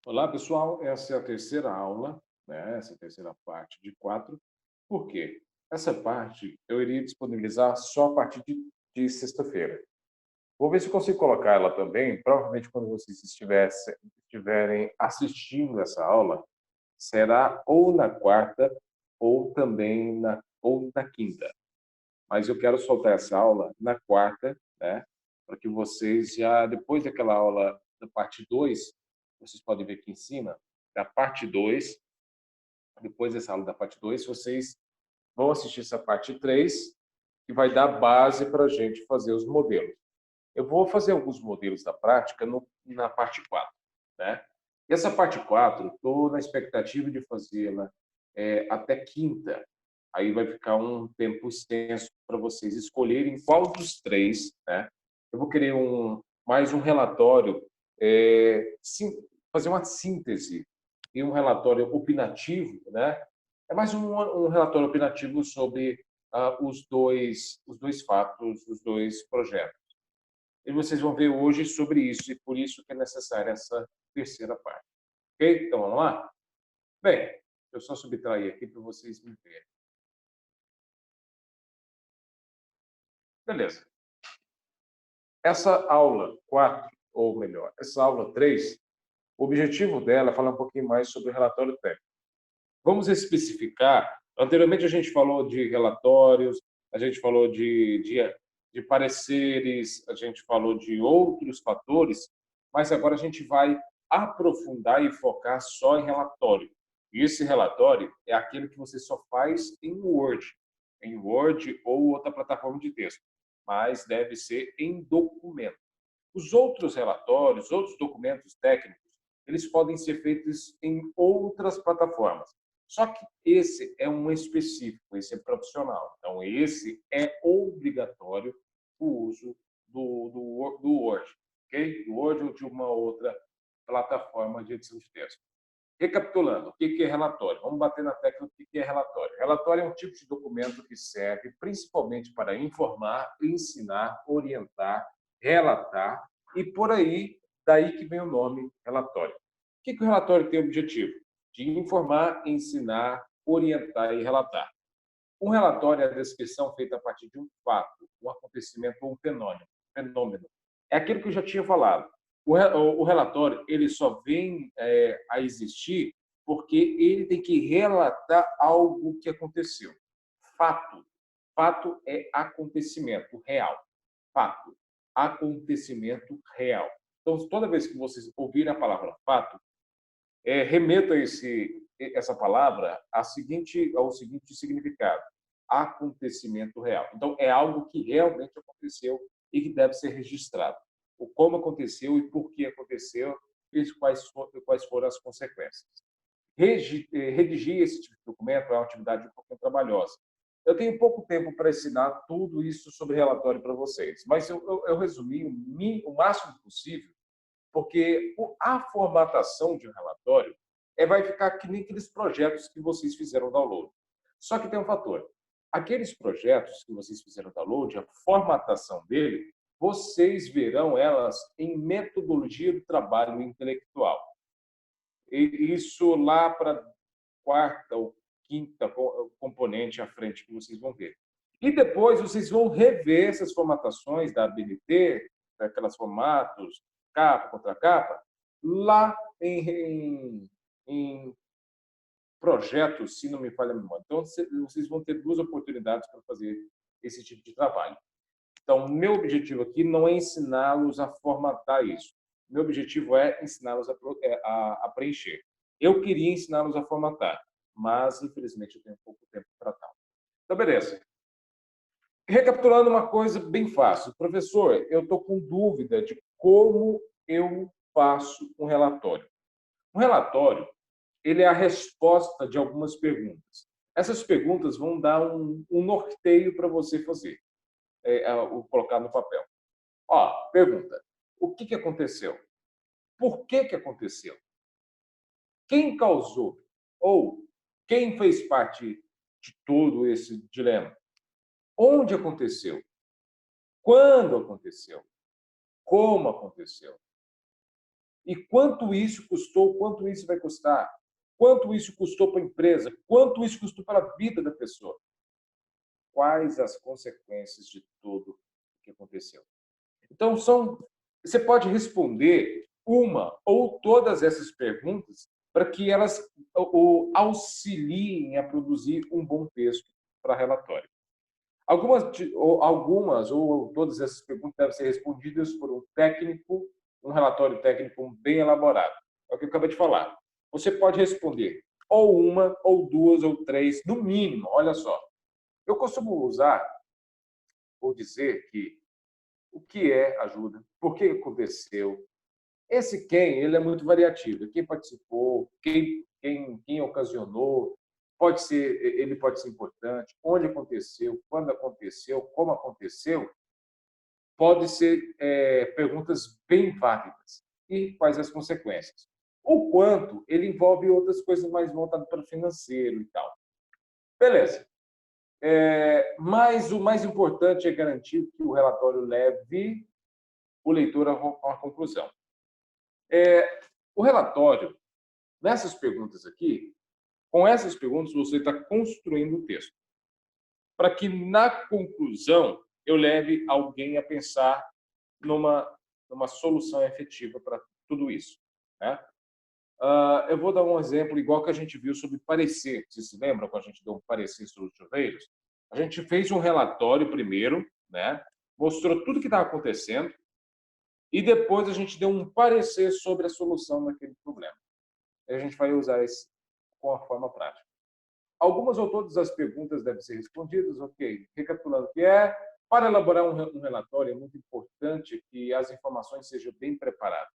Olá, pessoal. Essa é a terceira aula, né? Essa é a terceira parte de quatro. Por quê? Essa parte eu iria disponibilizar só a partir de sexta-feira. Vou ver se eu consigo colocar ela também. Provavelmente, quando vocês estiverem assistindo essa aula, será ou na quarta ou também na quinta. Mas eu quero soltar essa aula na quarta, né? Para que vocês já, depois daquela aula da parte 2, vocês podem ver aqui em cima, da parte 2, depois dessa aula da parte 2, vocês vão assistir essa parte 3, que vai dar base para a gente fazer os modelos. Eu vou fazer alguns modelos da prática na parte 4, né? E essa parte 4, estou na expectativa de fazê-la até quinta. Aí vai ficar um tempo extenso para vocês escolherem qual dos três, né? Eu vou querer mais um relatório, fazer uma síntese e um relatório opinativo, né? É mais um relatório opinativo sobre os dois fatos, os dois projetos. E vocês vão ver hoje sobre isso, e por isso que é necessária essa terceira parte. Ok? Então, vamos lá? Bem, deixa eu só subtrair aqui para vocês me verem. Beleza. Essa aula 4, ou melhor, essa aula 3, o objetivo dela é falar um pouquinho mais sobre o relatório técnico. Vamos especificar. Anteriormente, a gente falou de relatórios, a gente falou de pareceres, a gente falou de outros fatores, mas agora a gente vai aprofundar e focar só em relatório. E esse relatório é aquele que você só faz em Word ou outra plataforma de texto, mas deve ser em documento. Os outros relatórios, outros documentos técnicos, eles podem ser feitos em outras plataformas. Só que esse é um específico, esse é profissional. Então, esse é obrigatório o uso do Word, ok? Do Word ou de uma outra plataforma de edição de texto. Recapitulando, o que é relatório? Vamos bater na tecla do que é relatório. Relatório é um tipo de documento que serve principalmente para informar, ensinar, orientar, relatar e por aí, daí que vem o nome relatório. O que o relatório tem o objetivo? De informar, ensinar, orientar e relatar. Um relatório é a descrição feita a partir de um fato, um acontecimento ou um fenômeno. É aquilo que eu já tinha falado. O relatório ele só vem a existir porque ele tem que relatar algo que aconteceu. Fato. Fato é acontecimento real. Fato. Acontecimento real. Então, toda vez que vocês ouvirem a palavra fato, remeta essa palavra ao seguinte significado: acontecimento real. Então, é algo que realmente aconteceu e que deve ser registrado. O como aconteceu e por que aconteceu e quais foram as consequências. Redigir esse tipo de documento é uma atividade um pouco trabalhosa. Eu tenho pouco tempo para ensinar tudo isso sobre relatório para vocês, mas eu resumi o máximo possível, porque a formatação de um relatório vai ficar que nem aqueles projetos que vocês fizeram download. Só que tem um fator. Aqueles projetos que vocês fizeram download, a formatação dele, vocês verão elas em metodologia do trabalho intelectual. E isso lá para quarta ou quinta componente à frente que vocês vão ver. E depois vocês vão rever essas formatações da ABNT, daquelas formatos, capa contra capa, lá em projetos, se não me falha a memória. Então, vocês vão ter duas oportunidades para fazer esse tipo de trabalho. Então, meu objetivo aqui não é ensiná-los a formatar isso. Meu objetivo é ensiná-los a preencher. Eu queria ensiná-los a formatar, mas, infelizmente, eu tenho pouco tempo para tal. Então, beleza. Recapitulando uma coisa bem fácil. Professor, eu estou com dúvida de como eu faço um relatório. Um relatório, ele é a resposta de algumas perguntas. Essas perguntas vão dar um norteio para você fazer, colocar no papel. Ó, pergunta: o que aconteceu? Por que aconteceu? Quem causou? Ou quem fez parte de todo esse dilema? Onde aconteceu? Quando aconteceu? Como aconteceu? E quanto isso custou, quanto isso vai custar, quanto isso custou para a empresa, quanto isso custou para a vida da pessoa. Quais as consequências de tudo o que aconteceu? Então, você pode responder uma ou todas essas perguntas para que elas auxiliem a produzir um bom texto para relatório. Algumas ou todas essas perguntas devem ser respondidas por um técnico, um relatório técnico bem elaborado. É o que eu acabei de falar. Você pode responder ou uma, ou duas, ou três, no mínimo. Olha só, eu costumo usar ou dizer que o que é ajuda, por que aconteceu. Esse quem, ele é muito variativo. Quem participou, quem ocasionou, ele pode ser importante, onde aconteceu, quando aconteceu, como aconteceu, pode ser perguntas bem válidas. E quais as consequências? O quanto, ele envolve outras coisas mais voltadas para o financeiro e tal. Beleza. Mas o mais importante é garantir que o relatório leve o leitor a uma conclusão. O relatório, nessas perguntas aqui, com essas perguntas você está construindo o texto, para que na conclusão eu leve alguém a pensar numa solução efetiva para tudo isso, né? Eu vou dar um exemplo igual que a gente viu sobre parecer. Vocês se lembram quando a gente deu um parecer sobre os chuveiros? A gente fez um relatório primeiro, né? Mostrou tudo que estava acontecendo e depois a gente deu um parecer sobre a solução daquele problema. A gente vai usar isso com a forma prática. Algumas ou todas as perguntas devem ser respondidas, ok. Recapitulando o que é, para elaborar um relatório é muito importante que as informações sejam bem preparadas.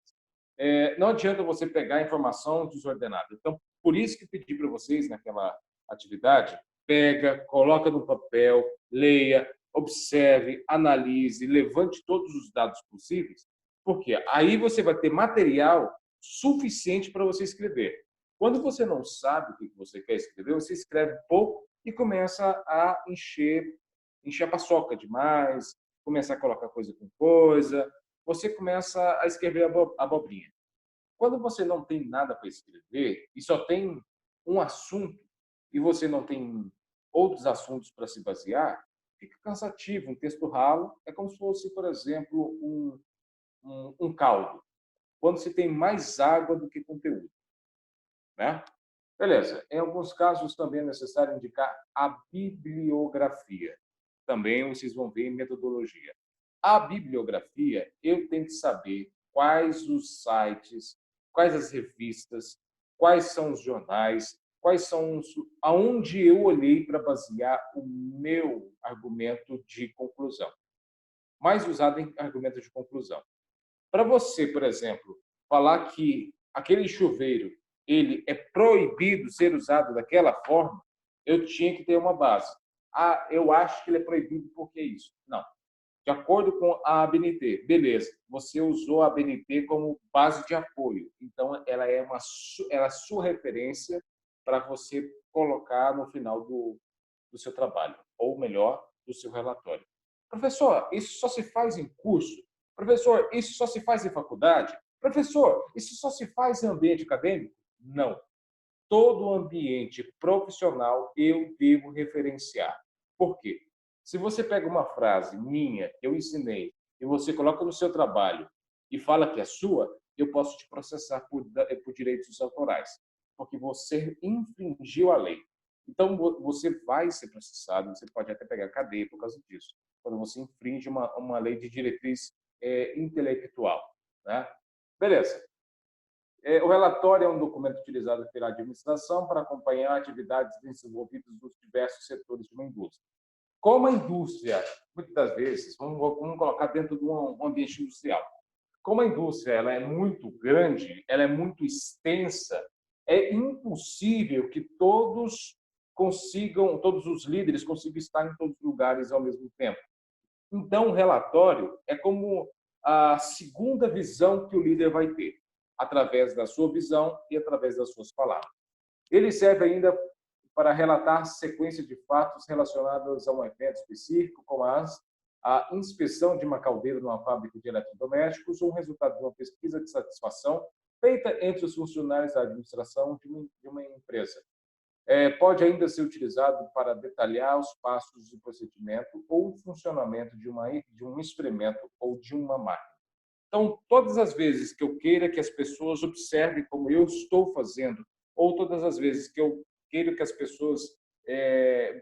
Não adianta você pegar a informação desordenada. Então, por isso que pedi para vocês naquela atividade, pega, coloca no papel, leia, observe, analise, levante todos os dados possíveis, porque aí você vai ter material suficiente para você escrever. Quando você não sabe o que você quer escrever, você escreve pouco e começa a encher a paçoca demais, começa a colocar coisa com coisa, você começa a escrever abobrinha. Quando você não tem nada para escrever e só tem um assunto e você não tem outros assuntos para se basear, fica cansativo. Um texto ralo é como se fosse, por exemplo, um caldo, quando se tem mais água do que conteúdo, né? Beleza. Em alguns casos também é necessário indicar a bibliografia. Também vocês vão ver em metodologia. A bibliografia, eu tenho que saber quais os sites, quais as revistas, quais são os jornais, quais são aonde eu olhei para basear o meu argumento de conclusão. Mais usado em argumento de conclusão. Para você, por exemplo, falar que aquele chuveiro ele é proibido ser usado daquela forma, eu tinha que ter uma base. Eu acho que ele é proibido porque isso. Não. De acordo com a ABNT, beleza, você usou a ABNT como base de apoio. Então, ela é a sua referência para você colocar no final do seu trabalho, ou melhor, do seu relatório. Professor, isso só se faz em curso? Professor, isso só se faz em faculdade? Professor, isso só se faz em ambiente acadêmico? Não. Todo ambiente profissional eu devo referenciar. Por quê? Se você pega uma frase minha, eu ensinei, e você coloca no seu trabalho e fala que é sua, eu posso te processar por direitos autorais, porque você infringiu a lei. Então, você vai ser processado, você pode até pegar cadeia por causa disso, quando você infringe uma lei de diretriz intelectual, né? Beleza. O relatório é um documento utilizado pela administração para acompanhar atividades desenvolvidas nos diversos setores de uma indústria. Como a indústria, muitas das vezes, vamos colocar dentro de um ambiente industrial, como a indústria ela é muito grande, ela é muito extensa, é impossível que todos os líderes consigam estar em todos os lugares ao mesmo tempo. Então, o relatório é como a segunda visão que o líder vai ter, através da sua visão e através das suas palavras. Ele serve ainda para relatar sequência de fatos relacionados a um evento específico, como as a inspeção de uma caldeira numa fábrica de eletrodomésticos ou um resultado de uma pesquisa de satisfação feita entre os funcionários da administração de uma empresa. Pode ainda ser utilizado para detalhar os passos do procedimento ou o funcionamento de um experimento ou de uma máquina. Então, todas as vezes que eu queira que as pessoas observem como eu estou fazendo, ou todas as vezes que eu queira que as pessoas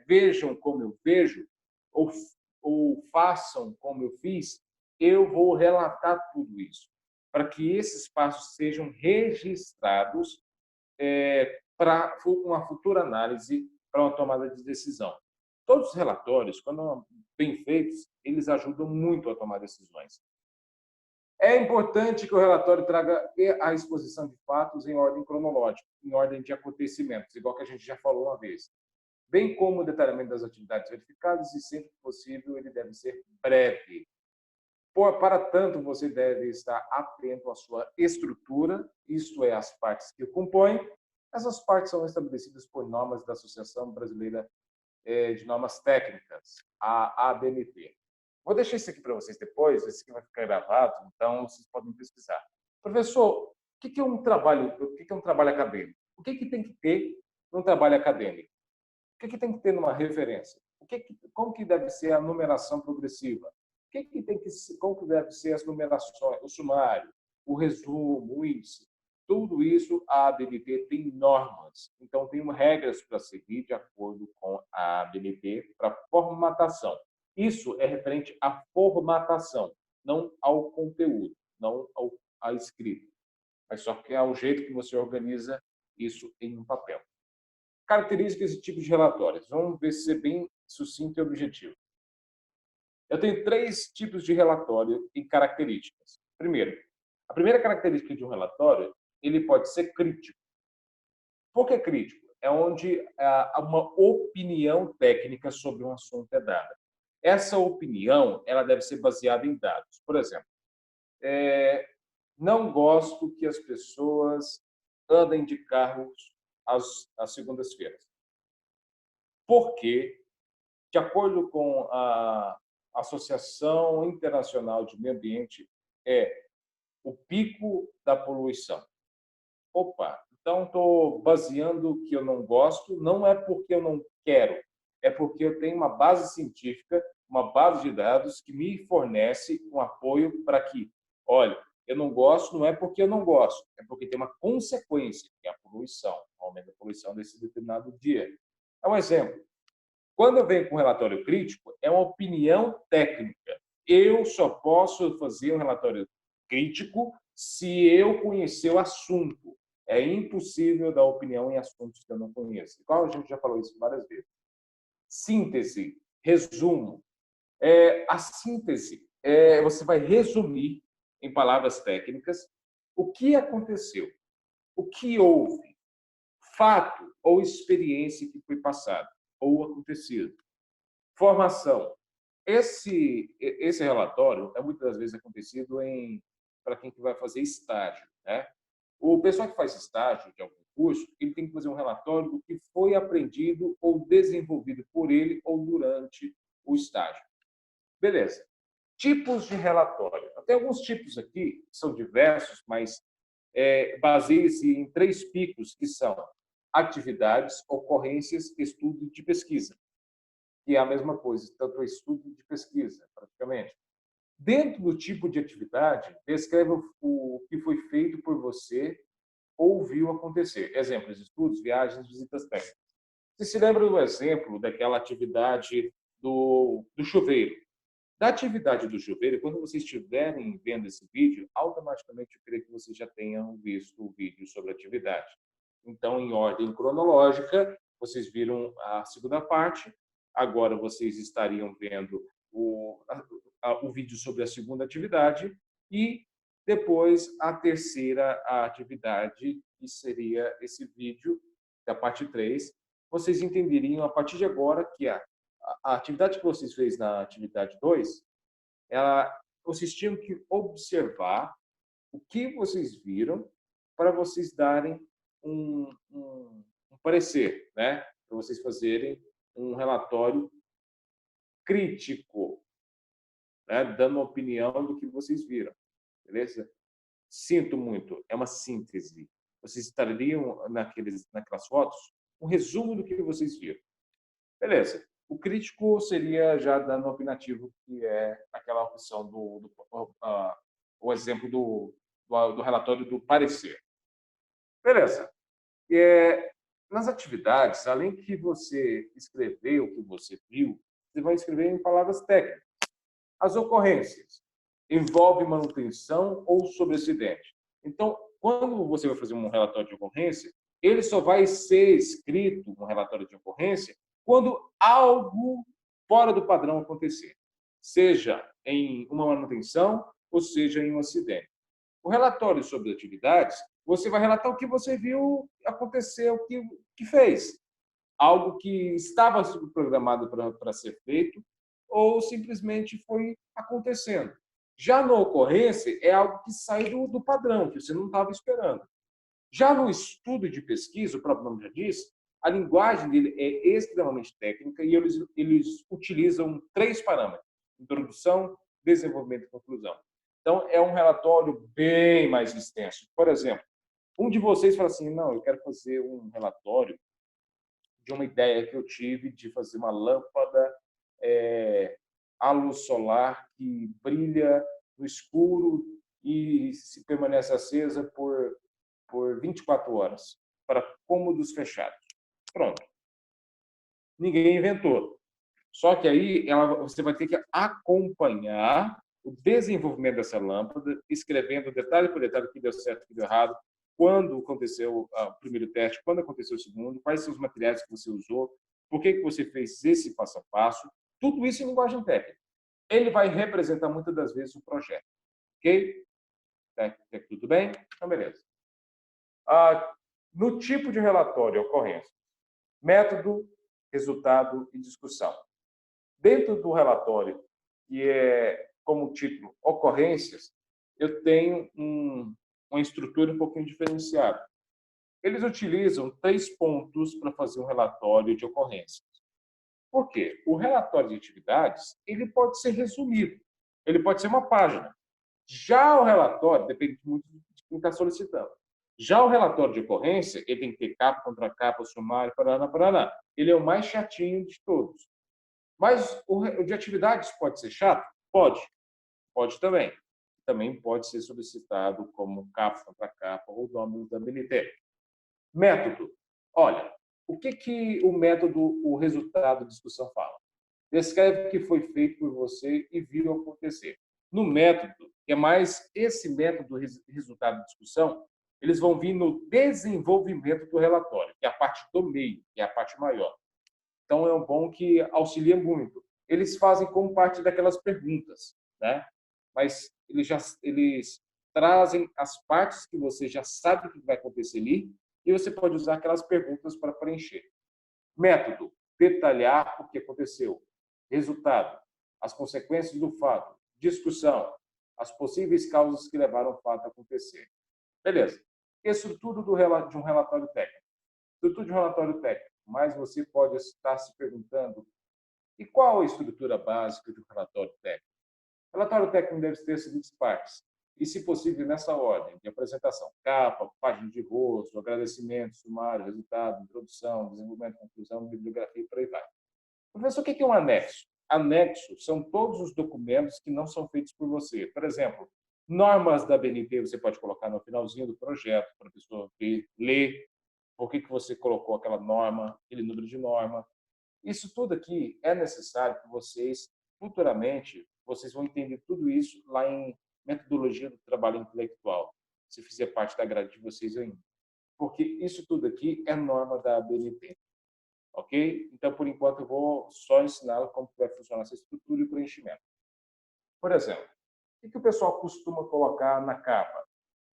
vejam como eu vejo, ou, ou façam como eu fiz, eu vou relatar tudo isso, para que esses passos sejam registrados para uma futura análise, para uma tomada de decisão. Todos os relatórios, quando bem feitos, eles ajudam muito a tomar decisões. É importante que o relatório traga a exposição de fatos em ordem cronológica, em ordem de acontecimentos, igual que a gente já falou uma vez, bem como o detalhamento das atividades verificadas e, sempre que possível, ele deve ser breve. Para tanto, você deve estar atento à sua estrutura, isto é, as partes que o compõem. Essas partes são estabelecidas por normas da Associação Brasileira de Normas Técnicas, a ABNT. Vou deixar isso aqui para vocês depois, esse aqui vai ficar gravado, então vocês podem pesquisar. Professor, o que é um trabalho, o que é um trabalho acadêmico? O que tem que ter num trabalho acadêmico? O que tem que ter numa referência? Como que deve ser a numeração progressiva? Como que deve ser as numerações, o sumário, o resumo, o índice? Tudo isso a ABNT tem normas, então tem regras para seguir de acordo com a ABNT para formatação. Isso é referente à formatação, não ao conteúdo, não à escrita, mas só que é o jeito que você organiza isso em um papel. Características e tipos de relatórios. Vamos ver se ser bem sucinto e objetivo. Eu tenho 3 tipos de relatório e características. Primeiro, a primeira característica de um relatório, ele pode ser crítico. Por que crítico? É onde uma opinião técnica sobre um assunto é dada. Essa opinião, ela deve ser baseada em dados. Por exemplo, não gosto que as pessoas andem de carros às segundas-feiras. Porque, de acordo com a Associação Internacional de Meio Ambiente, é o pico da poluição. Opa, então estou baseando que eu não gosto, não é porque eu não quero, é porque eu tenho uma base científica, uma base de dados que me fornece um apoio para que, olha, eu não gosto, não é porque eu não gosto, é porque tem uma consequência, que é a poluição, o aumento da poluição desse determinado dia. É um exemplo. Quando eu venho com um relatório crítico, é uma opinião técnica. Eu só posso fazer um relatório crítico se eu conhecer o assunto. É impossível dar opinião em assuntos que eu não conheço. Igual a gente já falou isso várias vezes. Síntese, resumo. A síntese, você vai resumir em palavras técnicas o que aconteceu, o que houve, fato ou experiência que foi passada ou acontecido. Formação. Esse relatório é muitas das vezes acontecido para quem que vai fazer estágio, né? O pessoal que faz estágio de algum curso, ele tem que fazer um relatório do que foi aprendido ou desenvolvido por ele ou durante o estágio. Beleza. Tipos de relatório. Tem alguns tipos aqui, são diversos, mas baseia-se em 3 picos, que são atividades, ocorrências, estudo de pesquisa, que é a mesma coisa, tanto é estudo de pesquisa, praticamente. Dentro do tipo de atividade, descreve o que foi feito por você ou viu acontecer. Exemplos, estudos, viagens, visitas técnicas. Você se lembra do exemplo daquela atividade do chuveiro? Da atividade do chuveiro, quando vocês estiverem vendo esse vídeo, automaticamente eu creio que vocês já tenham visto o vídeo sobre a atividade. Então, em ordem cronológica, vocês viram a segunda parte, agora vocês estariam vendo o vídeo sobre a segunda atividade e depois a terceira atividade, que seria esse vídeo da parte 3. Vocês entenderiam a partir de agora que a atividade que vocês fez na atividade 2, vocês tinham que observar o que vocês viram para vocês darem um parecer, né? Para vocês fazerem um relatório crítico. né, dando uma opinião do que vocês viram, beleza? Sinto muito, é uma síntese. Vocês estariam naquelas fotos um resumo do que vocês viram. Beleza. O crítico seria já dando opinativo, que é aquela opção o exemplo do relatório do parecer. Beleza. Nas atividades, além que você escrever o que você viu, você vai escrever em palavras técnicas. As ocorrências envolvem manutenção ou sobreacidente. Então, quando você vai fazer um relatório de ocorrência, ele só vai ser escrito, um relatório de ocorrência, quando algo fora do padrão acontecer, seja em uma manutenção ou seja em um acidente. O relatório sobre atividades, você vai relatar o que você viu acontecer, o que fez. Algo que estava programado para ser feito ou simplesmente foi acontecendo. Já na ocorrência, é algo que sai do padrão, que você não estava esperando. Já no estudo de pesquisa, o próprio nome já diz, a linguagem dele é extremamente técnica e eles utilizam 3 parâmetros: introdução, desenvolvimento e conclusão. Então, é um relatório bem mais extenso. Por exemplo, um de vocês fala assim, não, eu quero fazer um relatório de uma ideia que eu tive de fazer uma lâmpada à luz solar que brilha no escuro e se permanece acesa por 24 horas para cômodos fechados. Pronto. Ninguém inventou. Só que aí você vai ter que acompanhar o desenvolvimento dessa lâmpada, escrevendo detalhe por detalhe o que deu certo, o que deu errado, quando aconteceu o primeiro teste, quando aconteceu o segundo, quais são os materiais que você usou, por que você fez esse passo a passo, tudo isso em linguagem técnica. Ele vai representar muitas das vezes o projeto. Ok? Tudo bem? Então, beleza. No tipo de relatório, ocorrência, método, resultado e discussão. Dentro do relatório, que é como título ocorrências, eu tenho uma estrutura um pouquinho diferenciada. Eles utilizam 3 pontos para fazer um relatório de ocorrências. Por quê? O relatório de atividades, ele pode ser resumido, ele pode ser uma página. Já o relatório, depende muito de quem está solicitando. Já o relatório de ocorrência, ele tem que ter capa, contra capa, sumário, paraná, paraná. Ele é o mais chatinho de todos. Mas o de atividades pode ser chato? Pode. Pode também. Também pode ser solicitado como capa, contra capa ou nome da BNT. Método. Olha, o que o método, o resultado de discussão fala? Descreve o que foi feito por você e viu acontecer. No método, que é mais esse método resultado de discussão, eles vão vir no desenvolvimento do relatório, que é a parte do meio, que é a parte maior. Então, é um bom que auxilia muito. Eles fazem como parte daquelas perguntas, né? Mas eles trazem as partes que você já sabe o que vai acontecer ali e você pode usar aquelas perguntas para preencher. Método: detalhar o que aconteceu. Resultado: as consequências do fato. Discussão: as possíveis causas que levaram o fato a acontecer. Beleza. Estrutura de um relatório técnico. Estrutura de um relatório técnico. Mas você pode estar se perguntando: e qual a estrutura básica de um relatório técnico? O relatório técnico deve ter as seguintes partes, e, se possível, nessa ordem de apresentação: capa, página de rosto, agradecimento, sumário, resultado, introdução, desenvolvimento, conclusão, bibliografia e por aí vai. Professor, o que é um anexo? Anexos são todos os documentos que não são feitos por você. Por exemplo, normas da BNT você pode colocar no finalzinho do projeto para a pessoa ler por que você colocou aquela norma, aquele número de norma. Isso tudo aqui é necessário que vocês, futuramente, vocês vão entender tudo isso lá em metodologia do trabalho intelectual, se fizer parte da grade de vocês ainda. Porque isso tudo aqui é norma da ABNT, ok? Então, por enquanto, eu vou só ensiná-lo como vai funcionar essa estrutura e o preenchimento. Por exemplo, o que o pessoal costuma colocar na capa?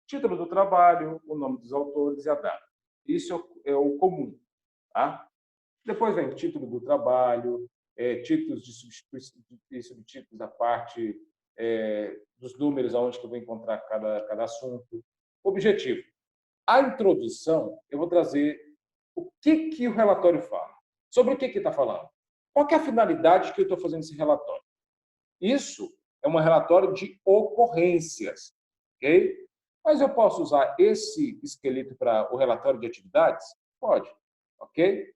Título do trabalho, o nome dos autores e a data. Isso é o comum, tá? Depois vem título do trabalho, títulos de subtítulos da parte dos números aonde que eu vou encontrar cada assunto. Objetivo. A introdução, eu vou trazer o que o relatório fala. Sobre o que está falando. Qual que é a finalidade que eu estou fazendo esse relatório? Isso é um relatório de ocorrências, ok? Mas eu posso usar esse esqueleto para o relatório de atividades? Pode, ok?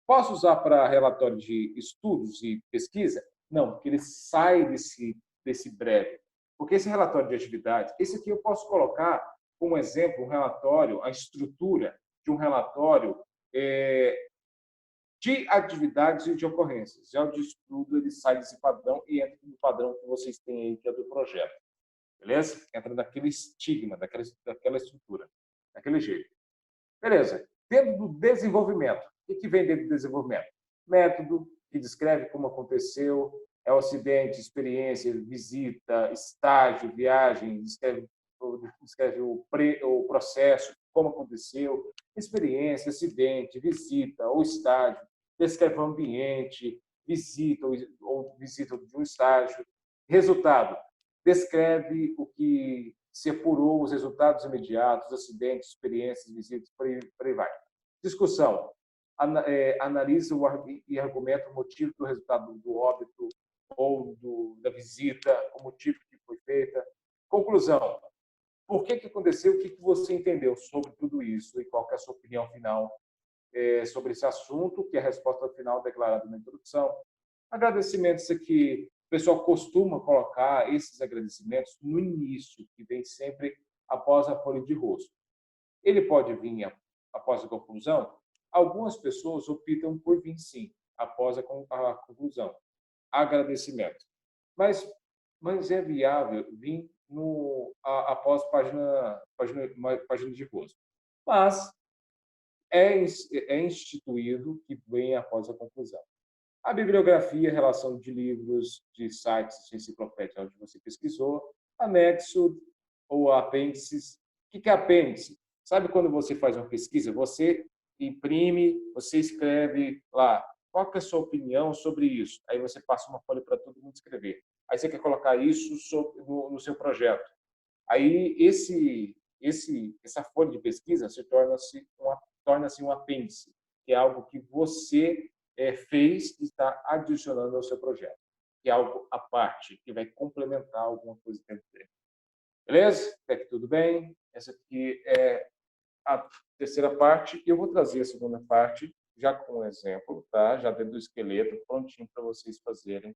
Posso usar para relatório de estudos e pesquisa? Não, porque ele sai desse breve. Porque esse relatório de atividades, esse aqui eu posso colocar como exemplo um relatório, a estrutura de um relatório de atividades e de ocorrências. Já o de estudo, ele sai desse padrão e entra no padrão que vocês têm aí, que é do projeto. Beleza? Entra naquele estigma, daquela estrutura, daquele jeito. Beleza. Dentro do desenvolvimento, o que vem dentro do desenvolvimento? Método, que descreve como aconteceu, é o acidente, experiência, visita, estágio, viagem, descreve o processo, como aconteceu, experiência, acidente, visita ou estágio, descreve o ambiente, visita ou visita de um estágio. Resultado, descreve o que se apurou, os resultados imediatos, acidentes, experiências, visitas, por aí vai. Discussão. Analisa e argumenta o motivo do resultado do óbito ou da visita, o motivo que foi feita. Conclusão. Por que aconteceu? O que você entendeu sobre tudo isso? E qual é a sua opinião final sobre esse assunto, que é a resposta final declarada na introdução. Agradecimentos aqui, o pessoal costuma colocar esses agradecimentos no início, que vem sempre após a folha de rosto. Ele pode vir após a conclusão? Algumas pessoas optam por vir sim, após a conclusão. Agradecimento. Mas é viável vir após página de rosto. Mas é instituído que vem após a conclusão. A bibliografia, relação de livros, de sites, de enciclopédia onde você pesquisou, anexo ou apêndices. O que é apêndice? Sabe quando você faz uma pesquisa, você imprime, você escreve lá, qual é a sua opinião sobre isso? Aí você passa uma folha para todo mundo escrever. Aí você quer colocar isso no seu projeto. Aí essa folha de pesquisa torna-se um apêndice, que é algo que você fez e está adicionando ao seu projeto, que é algo à parte, que vai complementar alguma coisa dentro dele. Beleza? Até que tudo bem? Essa aqui é a terceira parte, e eu vou trazer a segunda parte já com um exemplo, tá? Já dentro do esqueleto, prontinho para vocês fazerem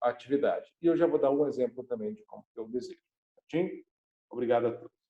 a atividade. E eu já vou dar um exemplo também de como eu desejo. Certinho? Obrigado a todos.